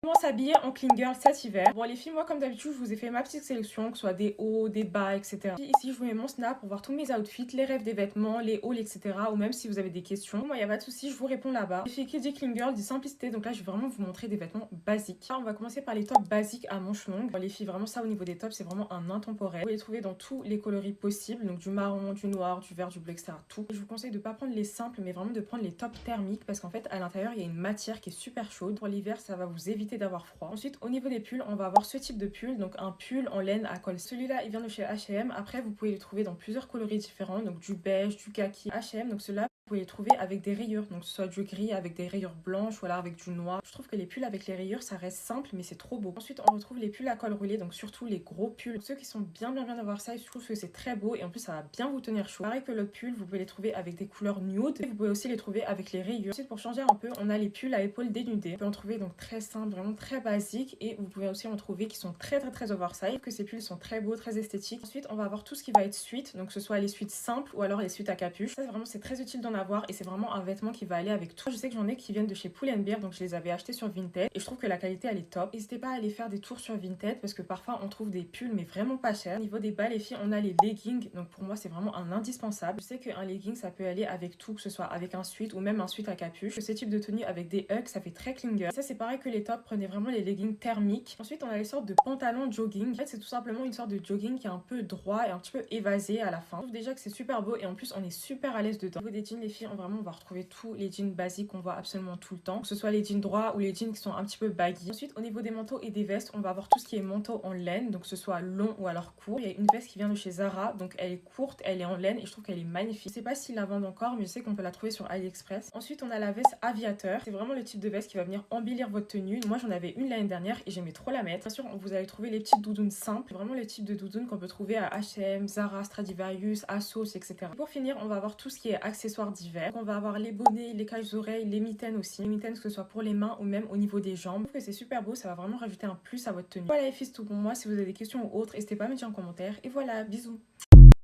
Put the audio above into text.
Comment s'habiller en clean girl cet hiver? Bon les filles, moi comme d'habitude, je vous ai fait ma petite sélection, que ce soit des hauts, des bas, etc. Ici, je vous mets mon snap pour voir tous mes outfits, les rêves des vêtements, les hauls, etc. Ou même si vous avez des questions, moi il n'y a pas de souci, je vous réponds là-bas. Les filles qui dit clean girl dit simplicité, donc là je vais vraiment vous montrer des vêtements basiques. Là, on va commencer par les tops basiques à manches longues. Bon, les filles, vraiment ça au niveau des tops, c'est vraiment un intemporel. Vous pouvez les trouver dans tous les coloris possibles, donc du marron, du noir, du vert, du bleu, etc. Tout. Et je vous conseille de pas prendre les simples, mais vraiment de prendre les tops thermiques parce qu'en fait à l'intérieur il y a une matière qui est super chaude. Pour l'hiver, ça va vous éviter d'avoir froid. Ensuite, au niveau des pulls, on va avoir ce type de pull, donc un pull en laine à col. Celui-là, il vient de chez H&M. Après, vous pouvez les trouver dans plusieurs coloris différents, donc du beige, du kaki, H&M. Donc ceux-là, vous pouvez les trouver avec des rayures, donc soit du gris avec des rayures blanches ou alors avec du noir. Je trouve que les pulls avec les rayures, ça reste simple, mais c'est trop beau. Ensuite, on retrouve les pulls à col roulé, donc surtout les gros pulls. Donc, ceux qui sont bien oversize, je trouve que c'est très beau et en plus, ça va bien vous tenir chaud. Pareil que l'autre pull, vous pouvez les trouver avec des couleurs nude. Et vous pouvez aussi les trouver avec les rayures. Ensuite, pour changer un peu, on a les pulls à épaules dénudées. Vous pouvez en trouver donc très simple, vraiment très basique et vous pouvez aussi en trouver qui sont très oversize, que ces pulls sont très beaux, très esthétiques. Ensuite, on va avoir tout ce qui va être suite, donc que ce soit les suites simples ou alors les suites à capuche. Ça, vraiment, c'est très utile d'en avoir et c'est vraiment un vêtement qui va aller avec tout. Je sais que j'en ai qui viennent de chez Pull&Bear, donc je les avais achetés sur Vinted et je trouve que la qualité elle est top. N'hésitez pas à aller faire des tours sur Vinted parce que parfois on trouve des pulls mais vraiment pas chers. Au niveau des bas, les filles, on a les leggings, donc pour moi c'est vraiment un indispensable. Je sais qu'un legging ça peut aller avec tout, que ce soit avec un sweat ou même un sweat à capuche. Ce type de tenue avec des hugs, ça fait très clinger. Ça c'est pareil que les tops, prenez vraiment les leggings thermiques. Ensuite, on a les sortes de pantalons jogging. En fait, c'est tout simplement une sorte de jogging qui est un peu droit et un petit peu évasé à la fin. Je trouve déjà que c'est super beau et en plus, on est super à l'aise dedans. Au niveau des jeans, les filles, on va retrouver tous les jeans basiques qu'on voit absolument tout le temps, que ce soit les jeans droits ou les jeans qui sont un petit peu baggy. Ensuite, au niveau des manteaux et des vestes, on va avoir tout ce qui est manteau en laine, donc que ce soit long ou alors court. Il y a une veste qui vient de chez Zara, donc elle est courte, elle est en laine et je trouve qu'elle est magnifique. Je sais pas s'ils la vendent encore, mais je sais qu'on peut la trouver sur AliExpress. Ensuite, on a la veste aviateur. C'est vraiment le type de veste qui va venir embellir votre tenue. Moi, j'en avais une l'année dernière et j'aimais trop la mettre. Bien sûr, vous allez trouver les petites doudounes simples, vraiment le type de doudoune qu'on peut trouver à H&M, Zara, Stradivarius, Asos, etc. Pour finir, on va avoir tout ce qui est accessoires d'hiver. On va avoir les bonnets, les caches-oreilles, les mitaines aussi. Les mitaines, que ce soit pour les mains ou même au niveau des jambes. Je trouve que c'est super beau, ça va vraiment rajouter un plus à votre tenue. Voilà les filles, c'est tout pour moi. Si vous avez des questions ou autres, n'hésitez pas à me dire en commentaire. Et voilà, bisous.